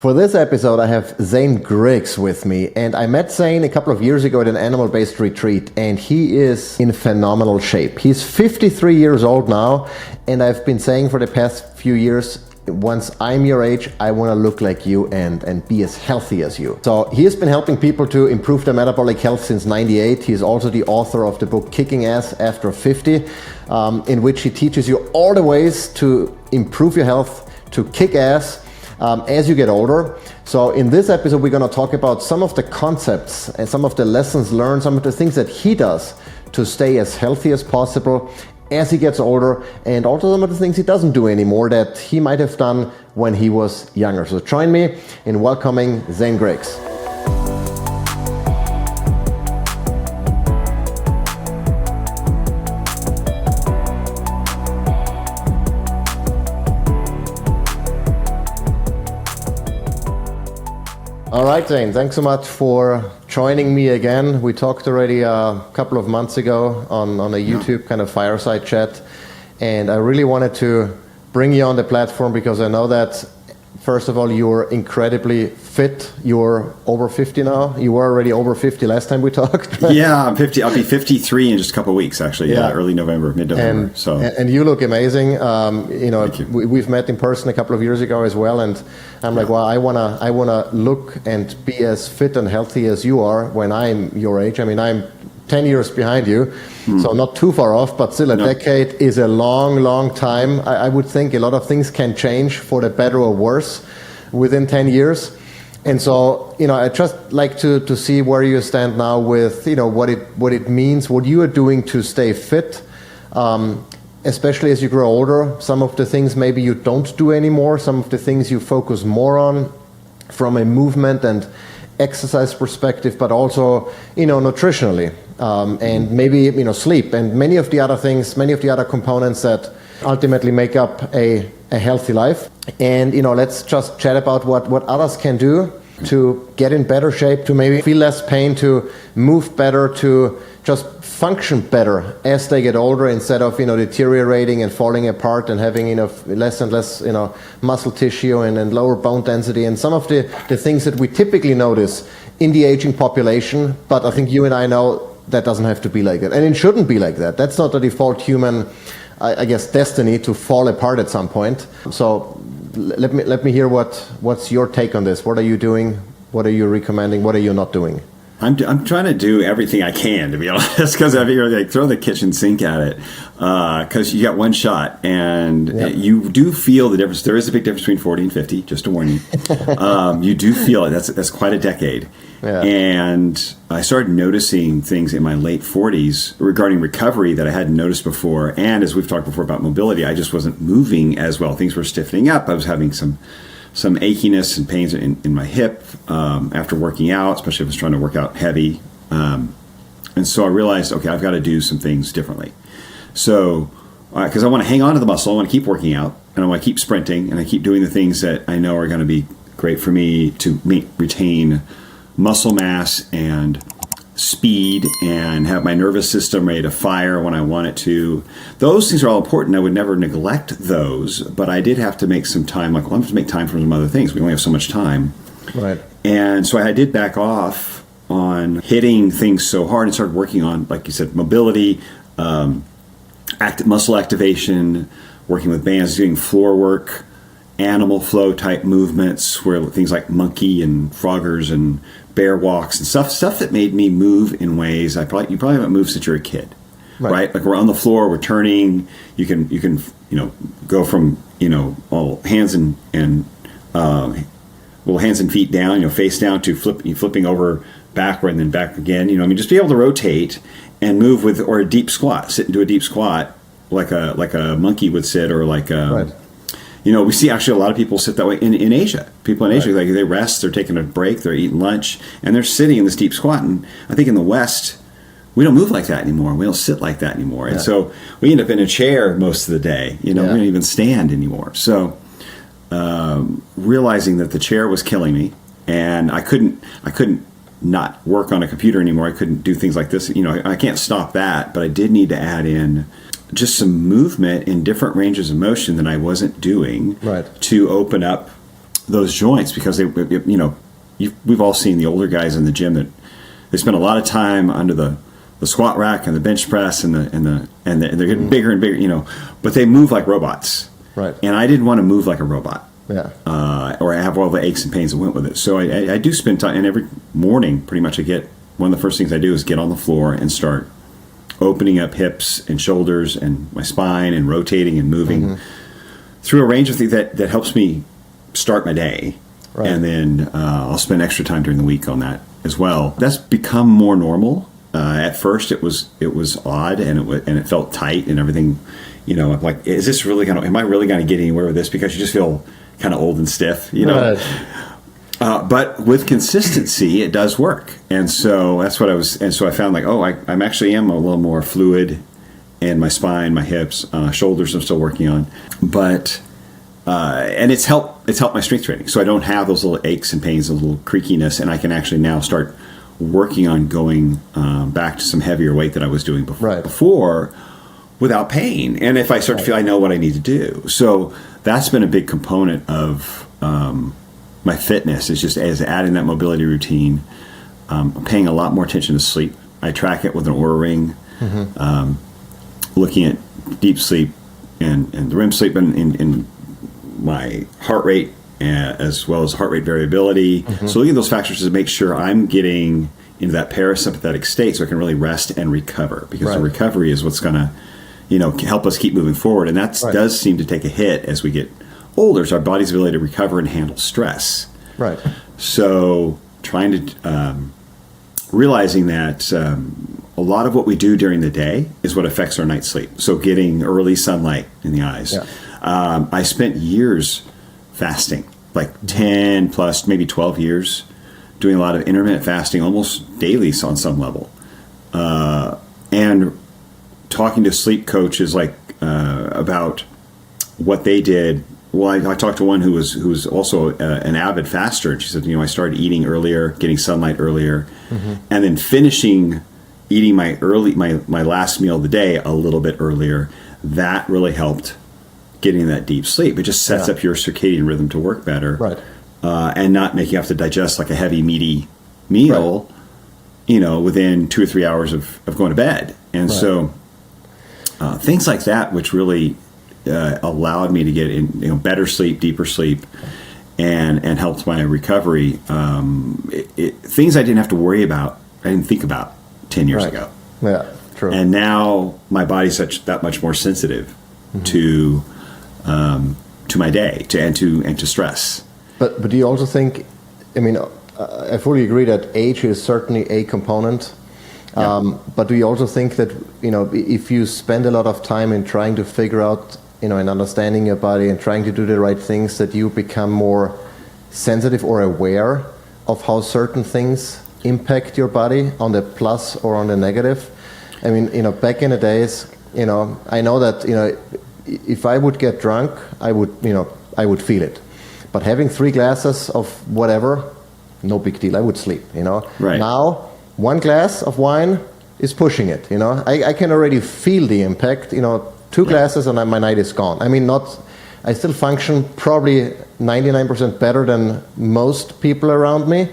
For this episode, I have Zane Griggs with me, and I met Zane a couple of years ago at an animal-based retreat, and he is in phenomenal shape. He's 53 years old now, and I've been saying for the past few years, once I'm your age, I want to look like you and be as healthy as you. So he has been helping people to improve their metabolic health since '98. He's also the author of the book Kicking Ass After 50, in which he teaches you all the ways to improve your health, to kick ass, as you get older. So in this episode, we're going to talk about some of the concepts and some of the lessons learned, some of the things that he does to stay as healthy as possible as he gets older, and also some of the things he doesn't do anymore that he might have done when he was younger. So join me in welcoming Zane Griggs. All right, Zane, thanks so much for joining me again. We talked already a couple of months ago on a YouTube kind of fireside chat, and I really wanted to bring you on the platform because I know that, first of all, you're incredibly fit. You're over 50 now. You were already over 50 last time we talked. Yeah, I'm 50. I'll be 53 in just a couple of weeks, actually. Yeah, early November, mid-November. And you look amazing. We've met in person a couple of years ago as well, and I'm like, well, I wanna look and be as fit and healthy as you are when I'm your age. I mean, I'm 10 years behind you, so not too far off, but still a decade is a long, long time. I would think a lot of things can change for the better or worse within 10 years. And so, I just like to see where you stand now with, what it means, what you are doing to stay fit, especially as you grow older. Some of the things maybe you don't do anymore, some of the things you focus more on from a movement and exercise perspective, but also, nutritionally, and maybe, sleep and many of the other things, many of the other components that ultimately make up a healthy life. And, let's just chat about what others can do to get in better shape, to maybe feel less pain, to move better, to just function better as they get older instead of, deteriorating and falling apart and having, less and less, muscle tissue and lower bone density and some of the things that we typically notice in the aging population. But I think you and I know that doesn't have to be like that. And it shouldn't be like that. That's not the default human, I guess, destiny to fall apart at some point. So let me hear what's your take on this. What are you doing? What are you recommending? What are you not doing? I'm trying to do everything I can, to be honest, because I figure throw the kitchen sink at it, because you got one shot, and you do feel the difference. There is a big difference between 40 and 50, just to warn you. You do feel it. That's quite a decade. Yeah. And I started noticing things in my late 40s regarding recovery that I hadn't noticed before. And as we've talked before about mobility, I just wasn't moving as well. Things were stiffening up. I was having some achiness and pains in my hip after working out, especially if I was trying to work out heavy. And so I realized, okay, I've got to do some things differently. So, because I want to hang on to the muscle, I want to keep working out, and I want to keep sprinting, and I keep doing the things that I know are going to be great for me to retain muscle mass and speed and have my nervous system ready to fire when I want it to. Those things are all important. I would never neglect those, but I did have to make some time. Like, well, I'm going to make time for some other things. We only have so much time. Right. And so I did back off on hitting things so hard and started working on, like you said, mobility, muscle activation, working with bands, doing floor work, animal flow type movements where things like monkey and froggers and bear walks and stuff that made me move in ways you probably haven't moved since you're a kid, right? Like we're on the floor, we're turning. You can go from all hands and little hands and feet down, face down to flipping over backward and then back again. Just be able to rotate and move or a deep squat, sit into a deep squat like a monkey would sit, or like a. We see actually a lot of people sit that way in Asia. People in Asia, like they rest, they're taking a break, they're eating lunch, and they're sitting in this deep squat. And I think in the West, we don't move like that anymore. We don't sit like that anymore. Yeah. And so we end up in a chair most of the day. We don't even stand anymore. So realizing that the chair was killing me, and I couldn't not work on a computer anymore. I couldn't do things like this. I can't stop that, but I did need to add in just some movement in different ranges of motion that I wasn't doing to open up those joints because we've all seen the older guys in the gym that they spend a lot of time under the squat rack and the bench press and they're getting bigger and bigger, but they move like robots. Right. And I didn't want to move like a robot. Yeah. Or have all the aches and pains that went with it. So I do spend time, and every morning pretty much one of the first things I do is get on the floor and start opening up hips and shoulders and my spine and rotating and moving through a range of things that helps me start my day. Right. And then I'll spend extra time during the week on that as well. That's become more normal. At first it was odd and it felt tight and everything. I'm like, is this really am I really going to get anywhere with this? Because you just feel kind of old and stiff, Right. But with consistency, it does work. And so that's what I found like, I'm actually a little more fluid in my spine, my hips, shoulders I'm still working on. But, and it's helped my strength training. So I don't have those little aches and pains, those little creakiness, and I can actually now start working on going back to some heavier weight that I was doing before without pain. And if I start to feel I know what I need to do. So that's been a big component of my fitness is adding that mobility routine. I'm paying a lot more attention to sleep. I track it with an Oura Ring, looking at deep sleep and the REM sleep and my heart rate as well as heart rate variability. So looking at those factors to make sure I'm getting into that parasympathetic state so I can really rest and recover, because the recovery is what's going to help us keep moving forward. And that does seem to take a hit as we get older, so our body's ability to recover and handle stress. Right. So trying to, realizing that a lot of what we do during the day is what affects our night's sleep. So getting early sunlight in the eyes. Yeah. I spent years fasting, like 10 plus, maybe 12 years, doing a lot of intermittent fasting, almost daily on some level. And talking to sleep coaches about what they did. Well, I talked to one who was also an avid faster, and she said, I started eating earlier, getting sunlight earlier, and then finishing eating my last meal of the day a little bit earlier. That really helped getting that deep sleep. It just sets up your circadian rhythm to work better, right? And not make you have to digest like a heavy, meaty meal, within 2 or 3 hours of going to bed. And so things like that, which really allowed me to get in better sleep, deeper sleep, and helped my recovery. Things I didn't have to worry about, I didn't think about 10 years ago. Yeah, true. And now my body's that much more sensitive to my day and to stress. But do you also think? I fully agree that age is certainly a component. But do you also think that if you spend a lot of time in trying to figure out and understanding your body and trying to do the right things, that you become more sensitive or aware of how certain things impact your body on the plus or on the negative? Back in the days, I know that if I would get drunk, I would feel it. But having 3 glasses of whatever, no big deal. I would sleep. Right. Now, 1 glass of wine is pushing it. I can already feel the impact. 2 glasses and my night is gone. I still function probably 99% better than most people around me.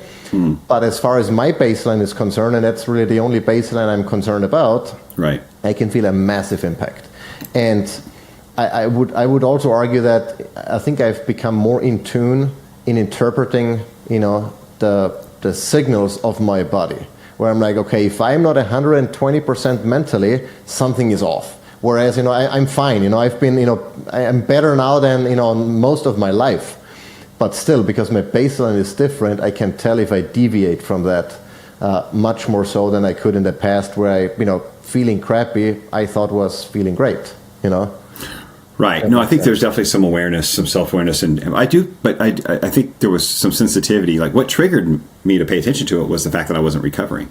But as far as my baseline is concerned, and that's really the only baseline I'm concerned about, right, I can feel a massive impact. And I would also argue that I think I've become more in tune in interpreting, the signals of my body, where I'm like, okay, if I'm not 120% mentally, something is off. Whereas, I'm fine. I've been, I'm better now than, most of my life. But still, because my baseline is different, I can tell if I deviate from that much more so than I could in the past, where I, feeling crappy, I thought was feeling great, Right. No, I think there's definitely some awareness, some self-awareness, and I do, but I think there was some sensitivity. Like what triggered me to pay attention to it was the fact that I wasn't recovering.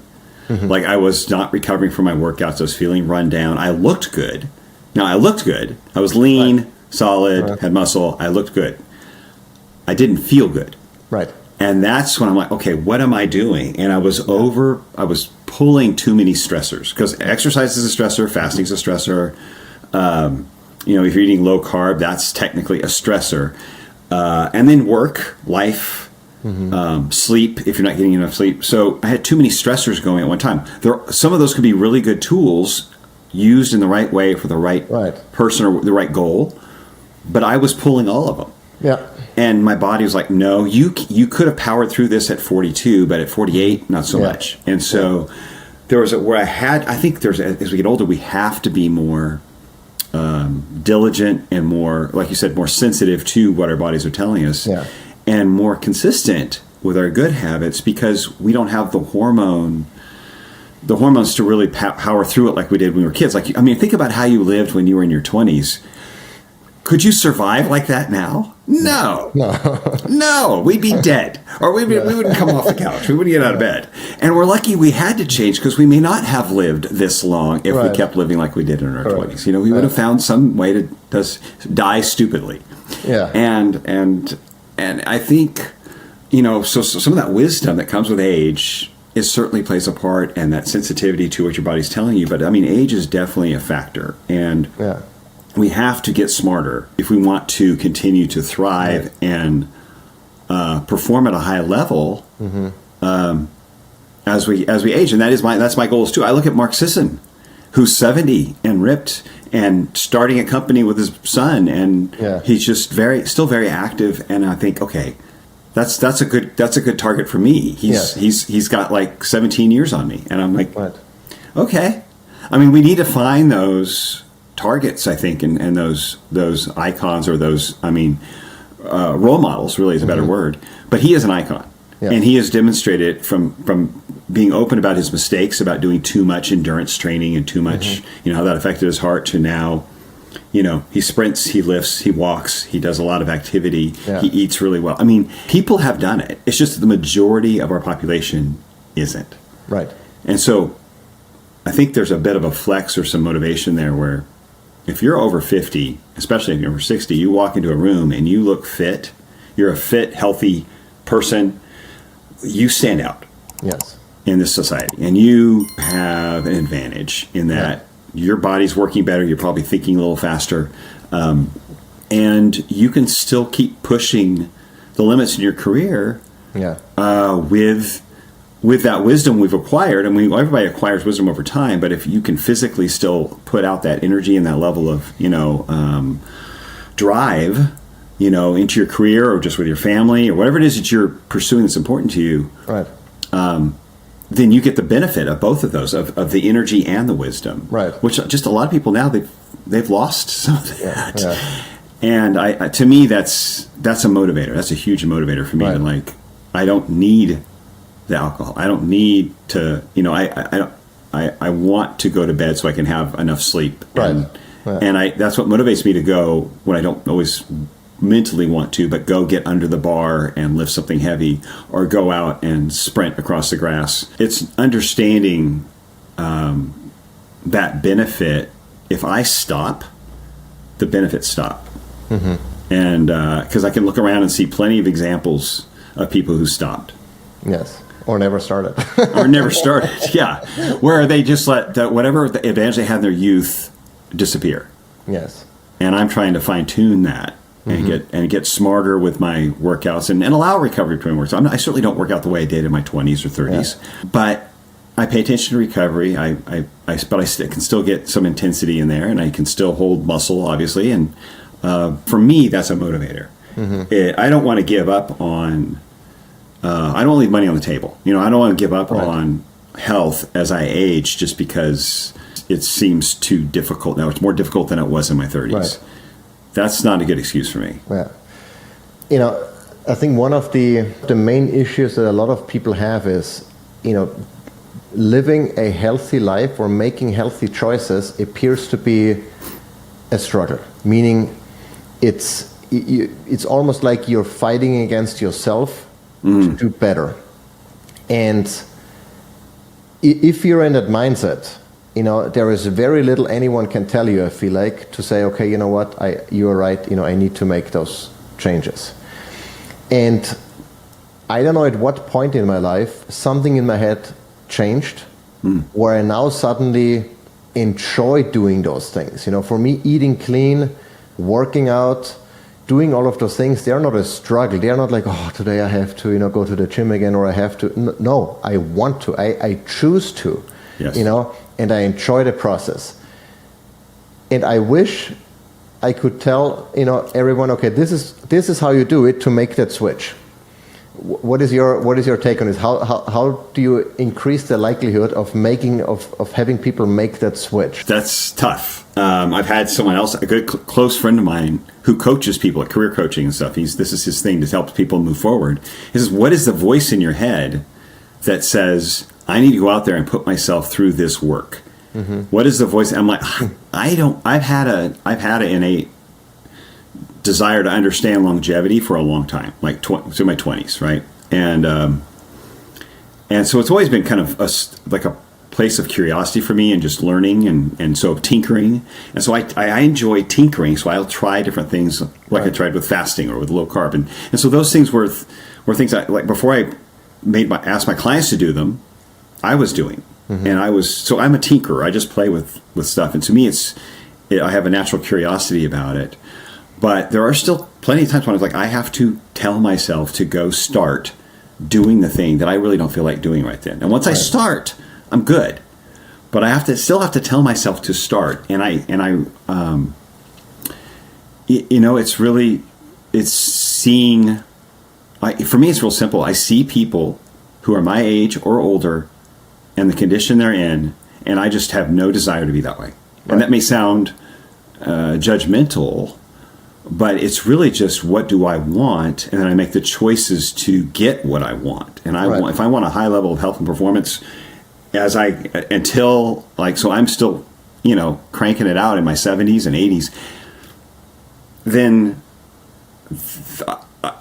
Like I was not recovering from my workouts. I was feeling run down. I looked good. Now I looked good. I was lean, solid, had muscle. I looked good. I didn't feel good. Right. And that's when I'm like, okay, what am I doing? And I was pulling too many stressors, because exercise is a stressor, fasting is a stressor. If you're eating low carb, that's technically a stressor. and then work, life, sleep, if you're not getting enough sleep. So I had too many stressors going at one time. Some of those could be really good tools used in the right way for the right person or the right goal, but I was pulling all of them. Yeah. And my body was like, no, you could have powered through this at 42, but at 48, not so much. And so there was where I think as we get older, we have to be more diligent and more, like you said, more sensitive to what our bodies are telling us, and more consistent with our good habits, because we don't have the hormones to really power through it like we did when we were kids. Like, I mean, think about how you lived when you were in your 20s. Could you survive like that now? No. No, we'd be dead. Or we wouldn't come off the couch. We wouldn't get out of bed. And we're lucky we had to change, because we may not have lived this long if we kept living like we did in our 20s. You know, we would have found some way to die stupidly. Yeah. And I think, you know, so some of that wisdom that comes with age, it certainly plays a part, and that sensitivity to what your body's telling you. But I mean, age is definitely a factor. And we have to get smarter if we want to continue to thrive and perform at a high level as we age. And that's my goals too. I look at Mark Sisson, who's 70 and ripped and starting a company with his son, and he's just still very active. And I think, okay, that's a good target for me. He's got like 17 years on me, and I'm like, okay. I mean, we need to find those targets, I think, and those icons, or those, I mean, role models really is a better word. But he is an icon, and he has demonstrated from being open about his mistakes, about doing too much endurance training and too much, you know, how that affected his heart, to now, you know, he sprints, he lifts, he walks, he does a lot of activity, he eats really well. I mean, people have done it. It's just that the majority of our population isn't. Right. And so I think there's a bit of a flex or some motivation there, where if you're over 50, especially if you're over 60, you walk into a room and you look fit, you're a fit, healthy person, you stand out in this society. And you have an advantage in that your body's working better, you're probably thinking a little faster, and you can still keep pushing the limits in your career with that wisdom we've acquired. I mean, everybody acquires wisdom over time, but if you can physically still put out that energy and that level of, you know, drive, you know, into your career, or just with your family, or whatever it is that you're pursuing that's important to you, then you get the benefit of both of those, of the energy and the wisdom, which just a lot of people now, they've lost some of that. And to me, that's a motivator. That's a huge motivator for me. And like, I don't need the alcohol. I don't need to, you know, I want to go to bed so I can have enough sleep. And that's what motivates me to go when I don't always mentally want to, but go get under the bar and lift something heavy, or go out and sprint across the grass. It's understanding that benefit. If I stop, the benefits stop. And because I can look around and see plenty of examples of people who stopped. Or never started. Where they just let whatever the advantage they had in their youth disappear. And I'm trying to fine tune that and get smarter with my workouts and allow recovery between works. I certainly don't work out the way I did in my 20s or 30s, but I pay attention to recovery. But I can still get some intensity in there, and I can still hold muscle, obviously. And for me, that's a motivator. I don't want to give up on. I don't leave money on the table. You know, I don't want to give up on health as I age just because it seems too difficult now. It's more difficult than it was in my 30s. That's not a good excuse for me. You know, I think one of the main issues that a lot of people have is, you know, living a healthy life or making healthy choices appears to be a struggle. Meaning, it's almost like you're fighting against yourself to do better. And if you're in that mindset, you know, there is very little anyone can tell you, I feel like, to say, okay, you know what, you're right, you know, I need to make those changes. And I don't know at what point in my life something in my head changed, where I now suddenly enjoy doing those things. You know, for me, eating clean, working out, doing all of those things, they're not a struggle. They're not like, oh, today I have to, go to the gym again, or I have to. No, I want to. I choose to, yes. And I enjoy the process. And I wish I could tell, everyone, okay, this is how you do it to make that switch. What is your take on this? How do you increase the likelihood of having people make that switch? That's tough. I've had someone else, a good close friend of mine, who coaches people at career coaching and stuff. This is his thing, to help people move forward. He says, "What is the voice in your head that says I need to go out there and put myself through this work?" Mm-hmm. What is the voice? I'm like, I don't. I've had an innate desire to understand longevity for a long time, like through my 20s, right? And so it's always been kind of like a place of curiosity for me, and just learning and so tinkering. And so I enjoy tinkering, so I'll try different things, like I tried with fasting or with low carb. And so those things were things I, like, before I asked my clients to do them, I was doing. Mm-hmm. And I'm a tinkerer. I just play with stuff. And to me, I have a natural curiosity about it. But there are still plenty of times when I was like, I have to tell myself to go start doing the thing that I really don't feel like doing right then. And once I start, I'm good. But I still have to tell myself to start. And it's seeing, for me, it's real simple. I see people who are my age or older and the condition they're in, and I just have no desire to be that way. Right. And that may sound judgmental, but it's really just, what do I want? And then I make the choices to get what I want. And if I want a high level of health and performance, so I'm still, cranking it out in my 70s and 80s, then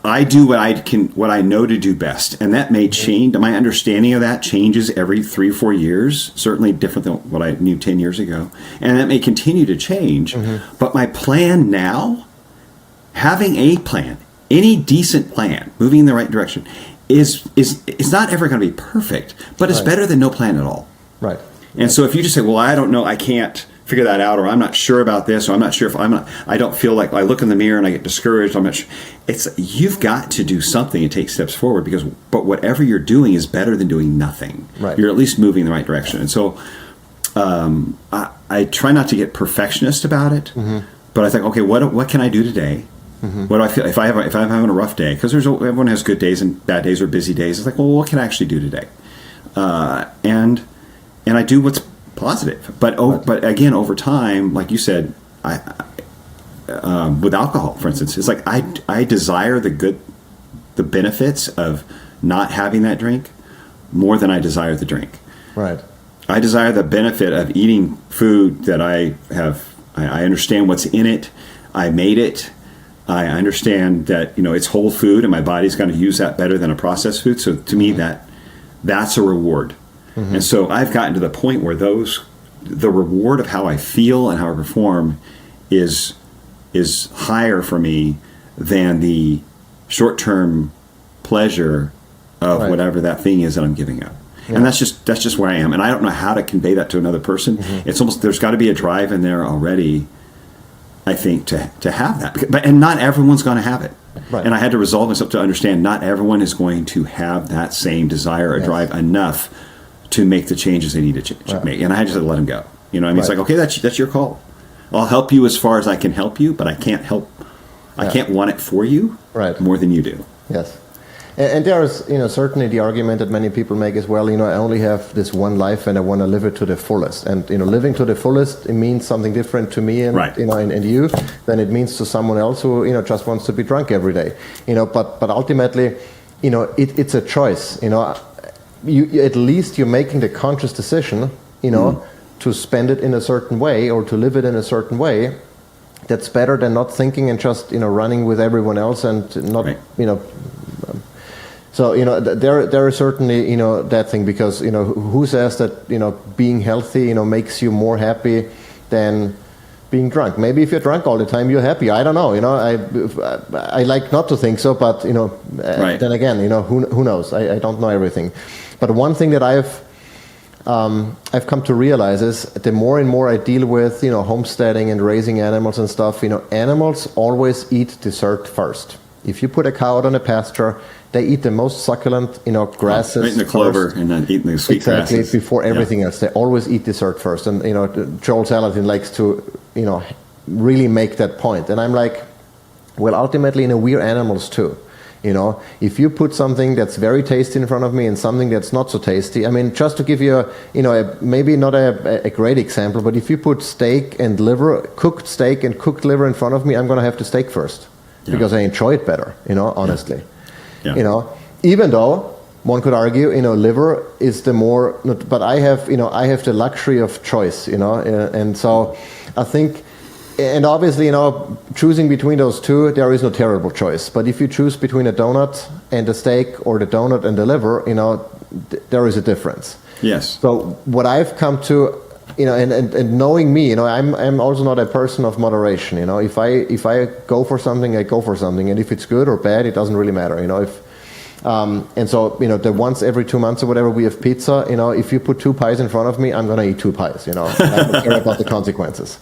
I do what I know to do best. And that may change. My understanding of that changes every 3 or 4 years, certainly different than what I knew 10 years ago. And that may continue to change. Mm-hmm. But my plan now, having a plan, any decent plan, moving in the right direction, is not ever going to be perfect, but it's better than no plan at all. Right. And so if you just say, well, I don't know, I can't figure that out, or I'm not sure about this, or I'm not sure if I don't feel like, I look in the mirror and I get discouraged, I'm not sure. You've got to do something and take steps forward, but whatever you're doing is better than doing nothing. Right. You're at least moving in the right direction. And so I try not to get perfectionist about it, mm-hmm. but I think, okay, what can I do today? Mm-hmm. What do I feel if I'm having a rough day? Because everyone has good days and bad days or busy days. It's like, well, what can I actually do today? And I do what's positive. But again, over time, like you said, with alcohol, for instance, it's like I desire the benefits of not having that drink more than I desire the drink. Right. I desire the benefit of eating food that I understand what's in it. I made it. I understand that, it's whole food and my body's going to use that better than a processed food. So to me, that's a reward. Mm-hmm. And so I've gotten to the point where the reward of how I feel and how I perform is higher for me than the short-term pleasure of whatever that thing is that I'm giving up. Yeah. And that's just where I am. And I don't know how to convey that to another person. Mm-hmm. It's almost, there's got to be a drive in there already, I think, to have that. And not everyone's going to have it. Right. And I had to resolve myself to understand not everyone is going to have that same desire or drive enough to make the changes they need to make. And I just had to let them go. It's like, okay, that's your call. I'll help you as far as I can help you, but I can't help. I can't want it for you more than you do. Yes. And there is, certainly the argument that many people make is, well, I only have this one life and I want to live it to the fullest. And, living to the fullest, it means something different to me and, and you than it means to someone else who, just wants to be drunk every day. But ultimately, it's a choice. You at least you're making the conscious decision, to spend it in a certain way or to live it in a certain way. That's better than not thinking and just, running with everyone else and not, So, there is certainly, that thing, because, who says that, being healthy, makes you more happy than being drunk? Maybe if you're drunk all the time, you're happy. I don't know, I like not to think so, but, then again, who knows? I don't know everything. But one thing that I've come to realize is the more and more I deal with, homesteading and raising animals and stuff, animals always eat dessert first. If you put a cow out on a pasture, they eat the most succulent, grasses. Eating the clover first. And then eating the sweet exactly, grasses. before everything else. They always eat dessert first. And, Joel Salatin likes to, really make that point. And I'm like, well, ultimately, we're animals too. If you put something that's very tasty in front of me and something that's not so tasty, I mean, just to give you maybe not a great example, but if you put steak and liver, cooked steak and cooked liver in front of me, I'm going to have the steak first because I enjoy it better, honestly. Yeah. Even though one could argue, liver is the more, but I have the luxury of choice, and so I think. And obviously, choosing between those two, there is no terrible choice. But if you choose between a donut and a steak or the donut and the liver, there is a difference. Yes. So what I've come to, and knowing me, I'm also not a person of moderation. If I go for something, I go for something. And if it's good or bad, it doesn't really matter. And so, the once every 2 months or whatever we have pizza, if you put 2 pies in front of me, I'm going to eat 2 pies, I don't care about the consequences.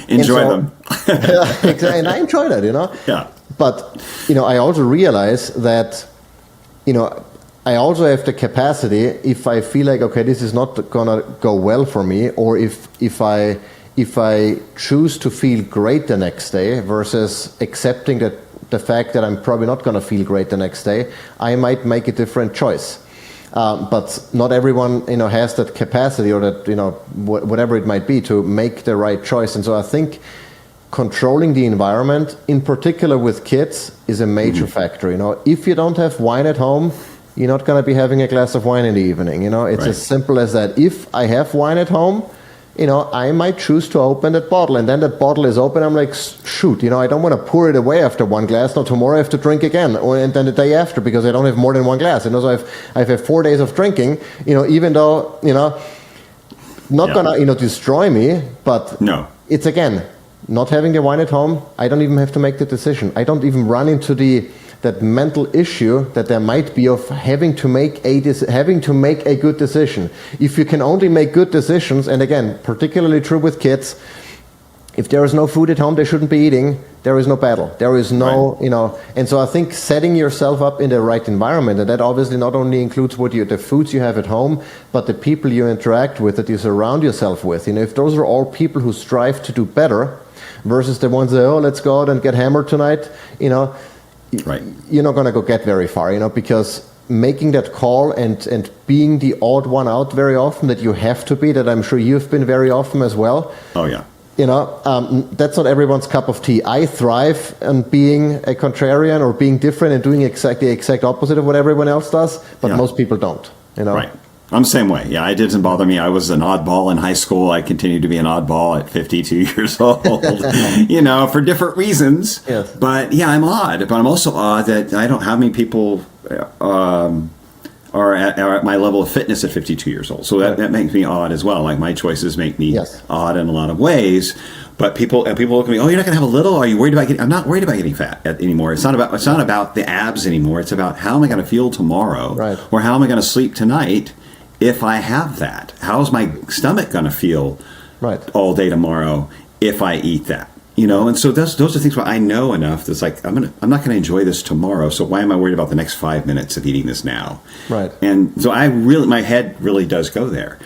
Enjoy them. Exactly, and I enjoy that, Yeah. But, I also realize that, I also have the capacity, if I feel like, okay, this is not going to go well for me, or if I choose to feel great the next day versus accepting that the fact that I'm probably not going to feel great the next day, I might make a different choice. But not everyone, has that capacity or that, whatever it might be to make the right choice. And so I think controlling the environment, in particular with kids, is a major factor. If you don't have wine at home, you're not going to be having a glass of wine in the evening. It's as simple as that. If I have wine at home, I might choose to open that bottle, and then that bottle is open. I'm like, shoot, I don't want to pour it away after one glass. No, tomorrow I have to drink again, and then the day after because I don't have more than one glass. So I've had 4 days of drinking. Even though not gonna destroy me, but no, it's again not having the wine at home. I don't even have to make the decision. I don't even run into that mental issue that there might be of having to make a good decision. If you can only make good decisions, and again, particularly true with kids, if there is no food at home they shouldn't be eating, there is no battle. There is no, and so I think setting yourself up in the right environment, and that obviously not only includes the foods you have at home, but the people you interact with, that you surround yourself with. If those are all people who strive to do better versus the ones that, let's go out and get hammered tonight, you're not going to go get very far, because making that call and being the odd one out very often, that you have to be, that I'm sure you've been very often as well. Oh, yeah. That's not everyone's cup of tea. I thrive on being a contrarian or being different and doing the exact opposite of what everyone else does, but most people don't. Right. I'm the same way. Yeah, it didn't bother me. I was an oddball in high school. I continued to be an oddball at 52 years old, for different reasons. Yes. But yeah, I'm odd. But I'm also odd that I don't have many people are at my level of fitness at 52 years old. So that makes me odd as well. Like my choices make me odd in a lot of ways. But people look at me, oh, you're not going to have a little? Are you worried about getting? I'm not worried about getting fat anymore. It's not about the abs anymore. It's about how am I going to feel tomorrow, or how am I going to sleep tonight if I have that. How's my stomach going to feel all day tomorrow if I eat that? And so those are things where I know enough that's like I'm not going to enjoy this tomorrow. So why am I worried about the next 5 minutes of eating this now? Right. And so my head really does go there.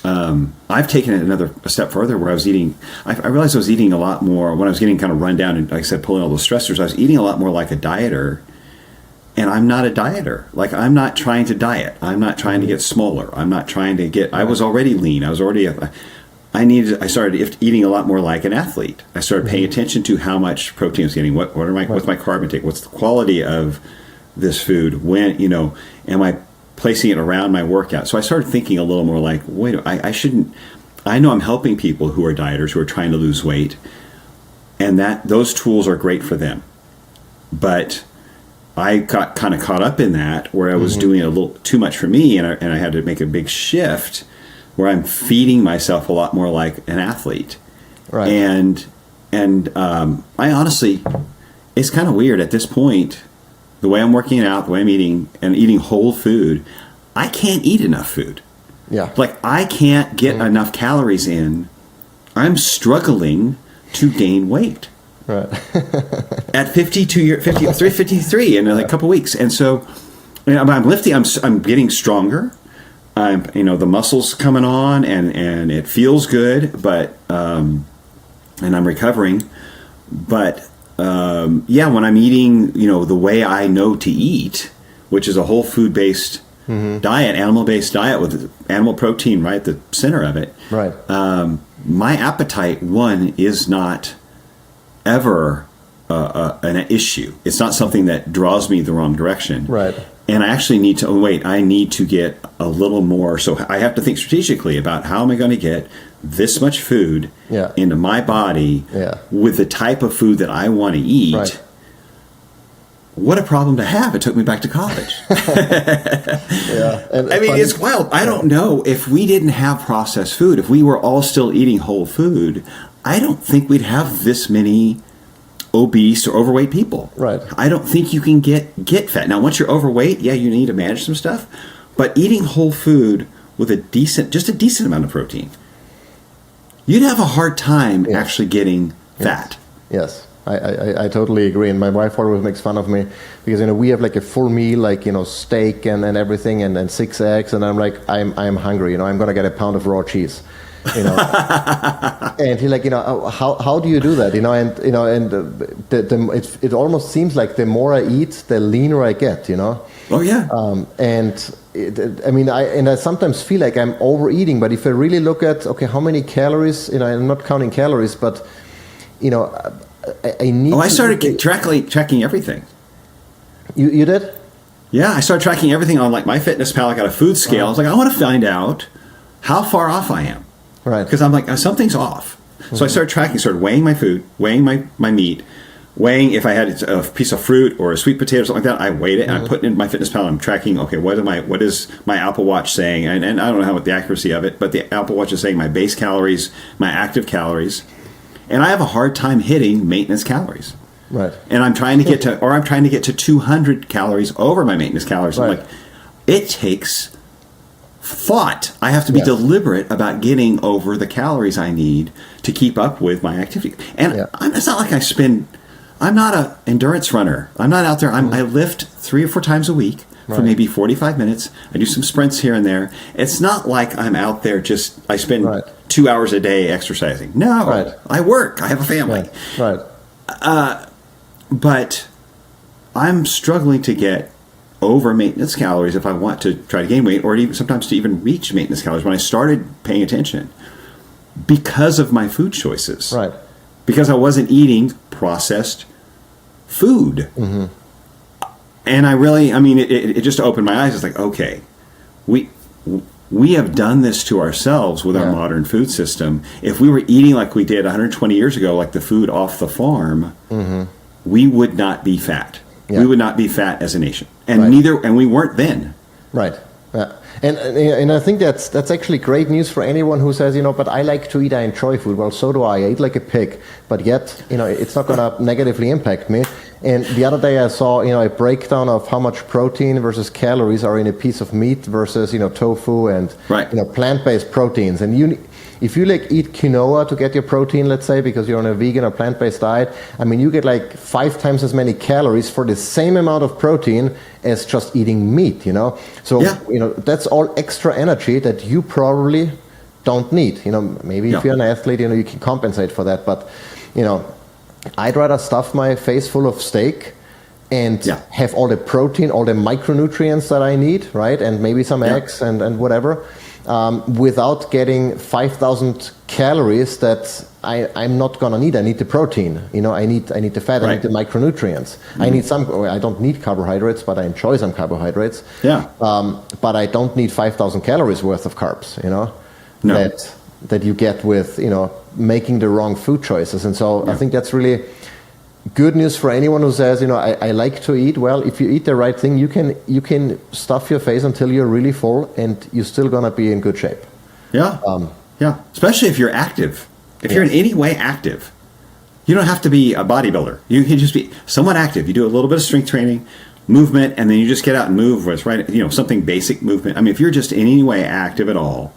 I've taken it a step further where I was eating. I realized I was eating a lot more when I was getting kind of run down and, like I said, pulling all those stressors. I was eating a lot more like a dieter, and I'm not a dieter. Like I'm not trying to diet. I'm not trying to get smaller. I'm not trying to get. I was already lean. I was already. I started eating a lot more like an athlete. I started paying attention to how much protein I was getting. What's my carb intake? What's the quality of this food? When am I placing it around my workout? So I started thinking a little more like, wait, I shouldn't. I know I'm helping people who are dieters who are trying to lose weight, and that those tools are great for them. But I got kind of caught up in that where I was doing a little too much for me, and I had to make a big shift where I'm feeding myself a lot more like an athlete. Right. And I honestly, it's kind of weird at this point, the way I'm working out, the way I'm eating and eating whole food, I can't eat enough food. Yeah. Like, I can't get enough calories in. I'm struggling to gain weight. Right. At 53 in like a couple weeks. And so, I'm lifting, I'm getting stronger. The muscles coming on and it feels good, but, and I'm recovering. But, when I'm eating, the way I know to eat, which is a whole food-based diet, animal-based diet with animal protein right at the center of it. Right. My appetite, is not ever an issue. It's not something that draws me the wrong direction. Right. And I actually need to get a little more. So I have to think strategically about how am I going to get this much food into my body with the type of food that I want to eat. Right. What a problem to have. It took me back to college. It's wild. I don't know if we didn't have processed food, if we were all still eating whole food, I don't think we'd have this many obese or overweight people. Right. I don't think you can get fat. Now, once you're overweight, you need to manage some stuff. But eating whole food with a decent amount of protein, you'd have a hard time actually getting fat. Yes. I totally agree, and my wife always makes fun of me because we have like a full meal, like steak and everything, and then 6 eggs, and I'm like I'm hungry, I'm gonna get a pound of raw cheese, and he's like, how do you do that, it almost seems like the more I eat, the leaner I get, Oh yeah. I sometimes feel like I'm overeating, but if I really look at how many calories, I'm not counting calories, but I need. I started tracking everything. You did? Yeah, I started tracking everything on like MyFitnessPal. I got a food scale. I was like, I want to find out how far off I am. Right. Because I'm like, something's off. So I started weighing my food, weighing my meat, weighing if I had a piece of fruit or a sweet potato or something like that. I weighed it and I put it in MyFitnessPal. I'm tracking. Okay, what is my Apple Watch saying? And I don't know what the accuracy of it, but the Apple Watch is saying my base calories, my active calories. And I have a hard time hitting maintenance calories. Right. And I'm trying to get to 200 calories over my maintenance calories. Right. I'm like, it takes thought. I have to be deliberate about getting over the calories I need to keep up with my activity. And it's not like I'm not an endurance runner. I'm not out there. I lift 3 or 4 times a week for maybe 45 minutes. I do some sprints here and there. It's not like I'm out there I spend 2 hours a day exercising. No, I work. I have a family. Right. But I'm struggling to get over maintenance calories if I want to try to gain weight, or even sometimes to even reach maintenance calories when I started paying attention because of my food choices. Right. Because I wasn't eating processed food. Mm-hmm. And it just opened my eyes. It's like, okay, we have done this to ourselves with our modern food system. If we were eating like we did 120 years ago, like the food off the farm, we would not be fat. Yeah. We would not be fat as a nation, and we weren't then. Right. Yeah. And I think that's actually great news for anyone who says, but I like to eat, I enjoy food. Well, so do I. I eat like a pig, but yet, it's not going to negatively impact me. And the other day I saw, a breakdown of how much protein versus calories are in a piece of meat versus, tofu and, plant-based proteins. And if you eat quinoa to get your protein, let's say, because you're on a vegan or plant-based diet, you get 5 times as many calories for the same amount of protein as just eating meat, So, that's all extra energy that you probably don't need. Maybe if you're an athlete, you can compensate for that. But, I'd rather stuff my face full of steak and have all the protein, all the micronutrients that I need, right? And maybe some eggs and whatever. Without getting 5,000 calories that I'm not gonna need. I need the protein, I need the fat, I need the micronutrients. Mm-hmm. I don't need carbohydrates, but I enjoy some carbohydrates. Yeah. But I don't need 5,000 calories worth of carbs, No. that you get with, making the wrong food choices. And so I think that's really good news for anyone who says, I like to eat. Well, if you eat the right thing, you can stuff your face until you're really full, and you're still gonna be in good shape. Yeah. Especially if you're active. If you're in any way active, you don't have to be a bodybuilder. You can just be somewhat active. You do a little bit of strength training, movement, and then you just get out and move where it's right, something basic movement. I mean, if you're just in any way active at all,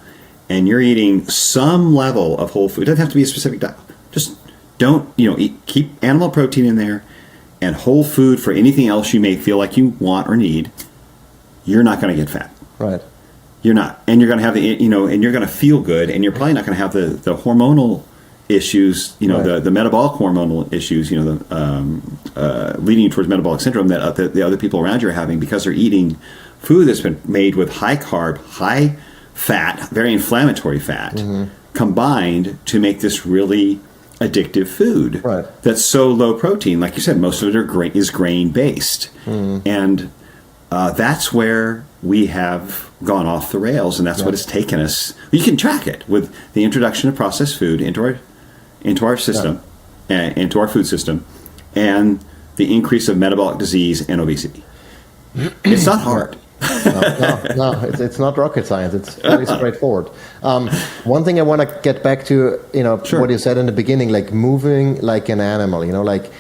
and you're eating some level of whole food, it doesn't have to be a specific diet. Just don't, keep animal protein in there and whole food for anything else you may feel like you want or need. You're not going to get fat. Right. You're not. And you're going to have and you're going to feel good, and you're probably not going to have the hormonal issues, the metabolic hormonal issues, leading you towards metabolic syndrome that the other people around you are having because they're eating food that's been made with high carb, high fat, very inflammatory fat, combined to make this really addictive food that's so low protein. Like you said, most of it is grain based. And that's where we have gone off the rails, and that's what it's taken us. You can track it with the introduction of processed food into our system, into our food system, and the increase of metabolic disease and obesity. It's not hard. No, it's not rocket science. It's very straightforward. One thing I want to get back to, what you said in the beginning, like moving like an animal. Like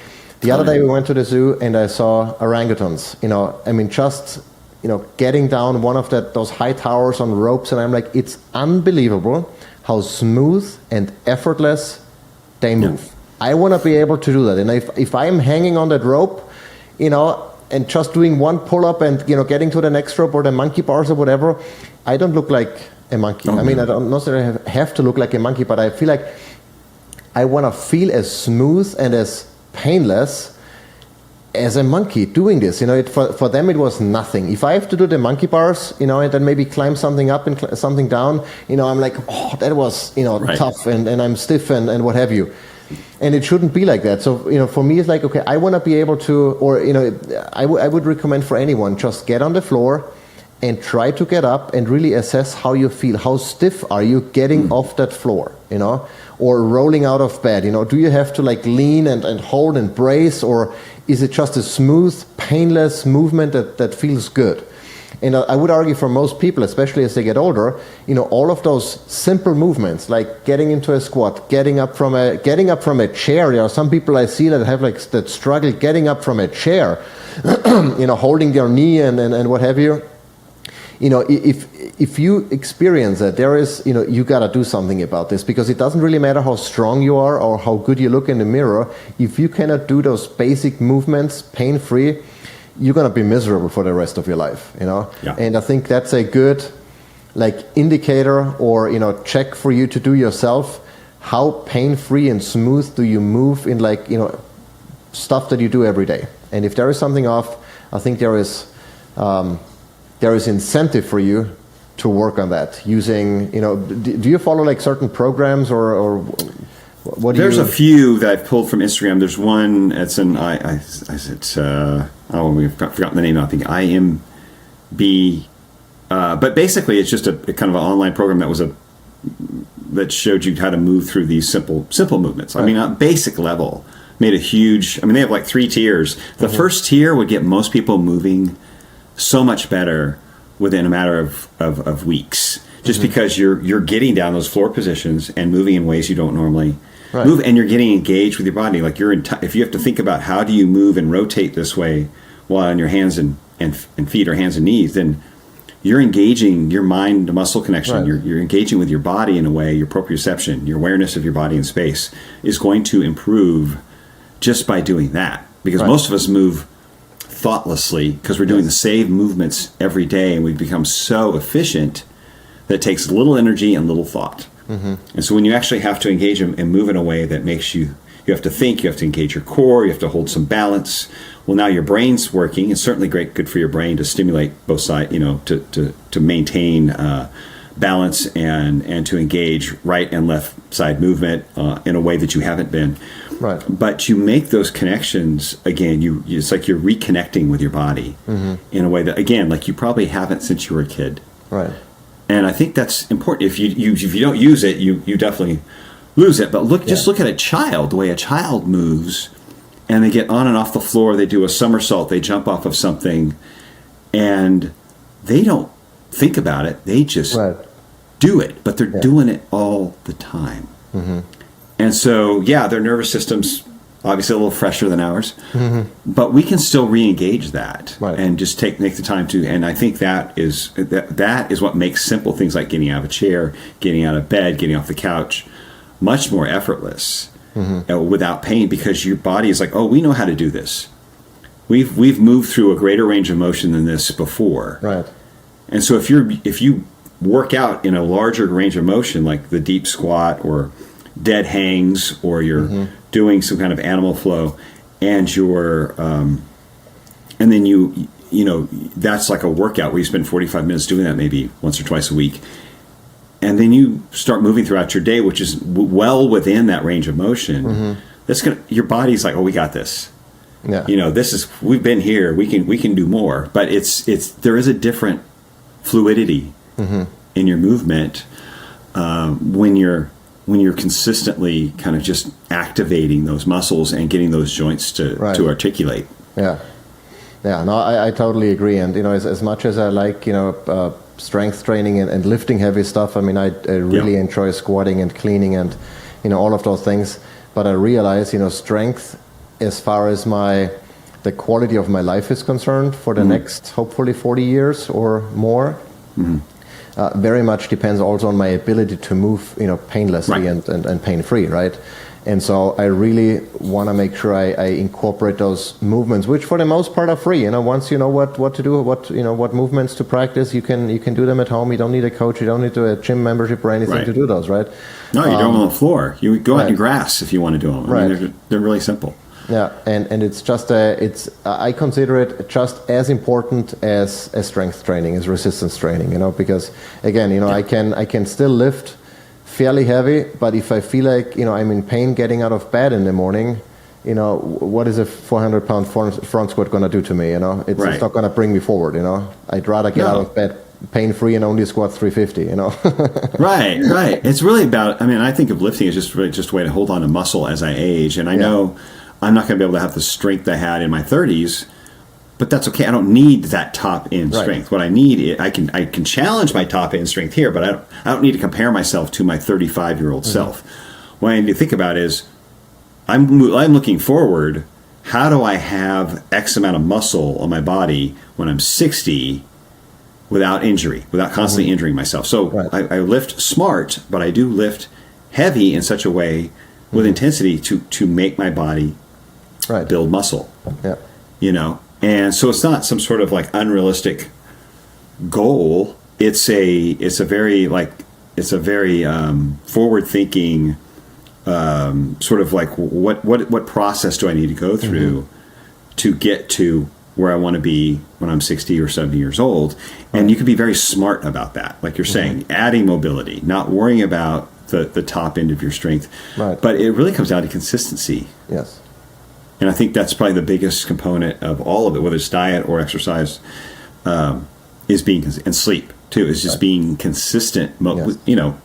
the other day we went to the zoo and I saw orangutans. Just getting down one of those high towers on ropes, and I'm like, it's unbelievable how smooth and effortless they move. Yeah. I want to be able to do that, and if I'm hanging on that rope, and just doing one pull-up and getting to the next rope or the monkey bars or whatever, I don't look like a monkey. I don't necessarily have to look like a monkey, but I feel like I want to feel as smooth and as painless as a monkey doing this. For them it was nothing. If I have to do the monkey bars, and then maybe climb something up and something down, I'm like, oh, that was tough, and I'm stiff and what have you. And it shouldn't be like that. So, for me, it's like, okay, I want to be able to, or, I would recommend for anyone, just get on the floor and try to get up and really assess how you feel. How stiff are you getting off that floor, or rolling out of bed? Do you have to lean and hold and brace, or is it just a smooth, painless movement that feels good? And I would argue for most people, especially as they get older, all of those simple movements, like getting into a squat, getting up from a chair. Some people I see that have that struggle getting up from a chair, holding their knee and what have you. If you experience that, there is, you got to do something about this, because it doesn't really matter how strong you are or how good you look in the mirror. If you cannot do those basic movements pain-free, you're going to be miserable for the rest of your life, Yeah. And I think that's a good indicator or check for you to do yourself. How pain-free and smooth do you move in stuff that you do every day? And if there is something off, I think there is incentive for you to work on that using, do you follow like certain programs or what do There's you... a few that I've pulled from Instagram. There's one, it's an, we've forgotten the name now, I think IMB, but basically it's just a kind of an online program that showed you how to move through these simple movements. Right. I mean, on basic level, made a huge, they have like 3 tiers. The first tier would get most people moving so much better within a matter of weeks, just because you're getting down those floor positions and moving in ways you don't normally move, and you're getting engaged with your body. Like if you have to think about how do you move and rotate this way while on your hands and feet or hands and knees, then you're engaging your mind to muscle connection. Right. You're engaging with your body in a way. Your proprioception, your awareness of your body in space, is going to improve just by doing that. Because most of us move thoughtlessly because we're doing the same movements every day, and we've become so efficient that it takes little energy and little thought. And so when you actually have to engage and move in a way that makes you have to think, you have to engage your core, you have to hold some balance. Well, now your brain's working. It's certainly good for your brain to stimulate both sides, to maintain balance and to engage right and left side movement in a way that you haven't been. Right. But you make those connections again. It's like you're reconnecting with your body in a way that, again, like you probably haven't since you were a kid. Right. And I think that's important. If you don't use it, you definitely lose it. But just look at a child. The way a child moves, and they get on and off the floor. They do a somersault. They jump off of something, and they don't think about it. They just do it. But they're doing it all the time. And so, their nervous system's obviously a little fresher than ours, but we can still re-engage that and just make the time to. And I think that is what makes simple things like getting out of a chair, getting out of bed, getting off the couch, much more effortless without pain, because your body is like, oh, we know how to do this. We've moved through a greater range of motion than this before. Right. And so if you work out in a larger range of motion, like the deep squat or dead hangs, or you're doing some kind of animal flow, and you're and then you know, that's like a workout where you spend 45 minutes doing that maybe once or twice a week. And then you start moving throughout your day, which is well within that range of motion. That's your body's like, oh, we got this. Yeah. You know, we've been here. We can do more. But there is a different fluidity in your movement when you're consistently kind of just activating those muscles and getting those joints to articulate. Yeah. No, I totally agree. And you know, as much as I like, you know, strength training and lifting heavy stuff, I mean, I really enjoy squatting and cleaning and, you know, all of those things. But I realize, you know, strength, as far as the quality of my life is concerned for the next, hopefully 40 years or more, very much depends also on my ability to move, you know, painlessly and pain-free, right? And so I really want to make sure I incorporate those movements, which for the most part are free. You know, once you know what to do, what movements to practice, you can do them at home. You don't need a coach. You don't need a gym membership or anything to do those, right? No, you do them on the floor. You go out in grass if you want to do them. I mean, they're really simple. Yeah, and it's just I consider it just as important as strength training, as resistance training. You know, because again, you know, I can still lift fairly heavy, but if I feel like, you know, I'm in pain getting out of bed in the morning, you know, what is a 400-pound front squat going to do to me? You know, it's not going to bring me forward. You know, I'd rather get out of bed pain-free and only squat 350. You know. Right. It's really about. I mean, I think of lifting as just a way to hold on to muscle as I age, and I know I'm not going to be able to have the strength I had in my 30s. But that's okay. I don't need that top end strength. What I need is I can challenge my top end strength here, but I don't need to compare myself to my 35-year-old self. What I need to think about is I'm looking forward. How do I have X amount of muscle on my body when I'm 60 without injury, without constantly injuring myself? So I lift smart, but I do lift heavy in such a way with intensity to make my body build muscle. Yeah. You know. And so it's not some sort of like unrealistic goal. It's a very forward thinking sort of like what process do I need to go through to get to where I want to be when I'm 60 or 70 years old. And you can be very smart about that, like you're saying, adding mobility, not worrying about the top end of your strength. But it really comes down to consistency. Yes. And I think that's probably the biggest component of all of it, whether it's diet or exercise, is being and sleep too. Is just being consistent. You know,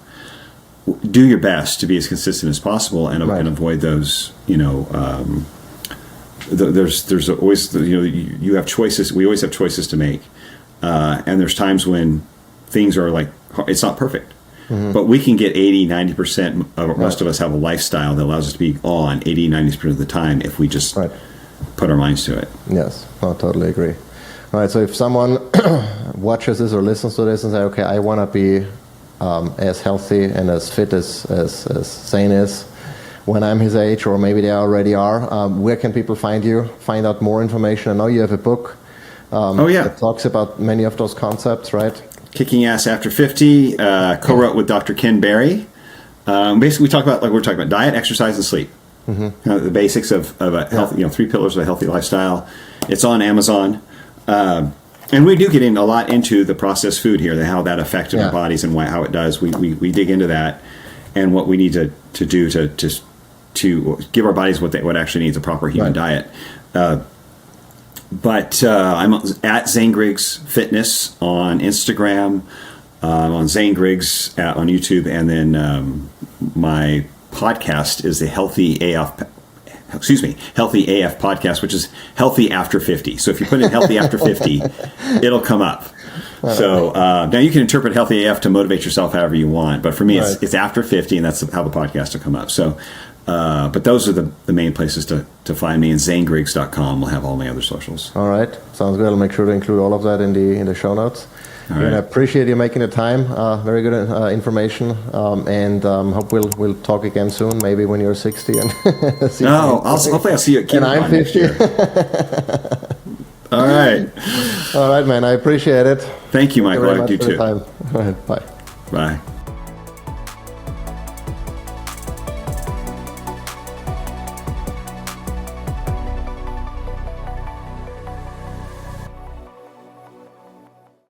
do your best to be as consistent as possible and avoid those. You know, there's always you have choices. We always have choices to make, and there's times when things are like it's not perfect. But we can get 80-90% of most of us have a lifestyle that allows us to be on 80-90% of the time if we just put our minds to it. Yes, I totally agree. All right, so if someone watches this or listens to this and say, okay, I want to be as healthy and as fit as Zane is when I'm his age, or maybe they already are, where can people find you, find out more information? I know you have a book that talks about many of those concepts, right? Kicking Ass After 50, co-wrote with Dr. Ken Berry. Basically, we're talking about diet, exercise, and sleep. The basics of a healthy, 3 pillars of a healthy lifestyle. It's on Amazon, and we do get in a lot into the processed food here, how that affected our bodies and how it does. We dig into that and what we need to do to give our bodies what actually needs a proper human diet. But I'm at Zane Griggs Fitness on Instagram, on Zane Griggs on YouTube, and then my podcast is the Healthy AF podcast, which is Healthy After 50. So if you put in Healthy After 50, it'll come up. So now you can interpret Healthy AF to motivate yourself however you want, but for me, it's after 50, and that's how the podcast will come up. So But those are the main places to find me, and zanegriggs.com will have all my other socials. All right, sounds good. I'll make sure to include all of that in the show notes. All right. And I appreciate you making the time. Very good information, and hope we'll talk again soon. Maybe when you're 60 and hopefully I'll see you at and I'm 50. All right. All right, man. I appreciate it. Thank you, Michael. Thank you very I much do for the too. time. All right, bye. Bye.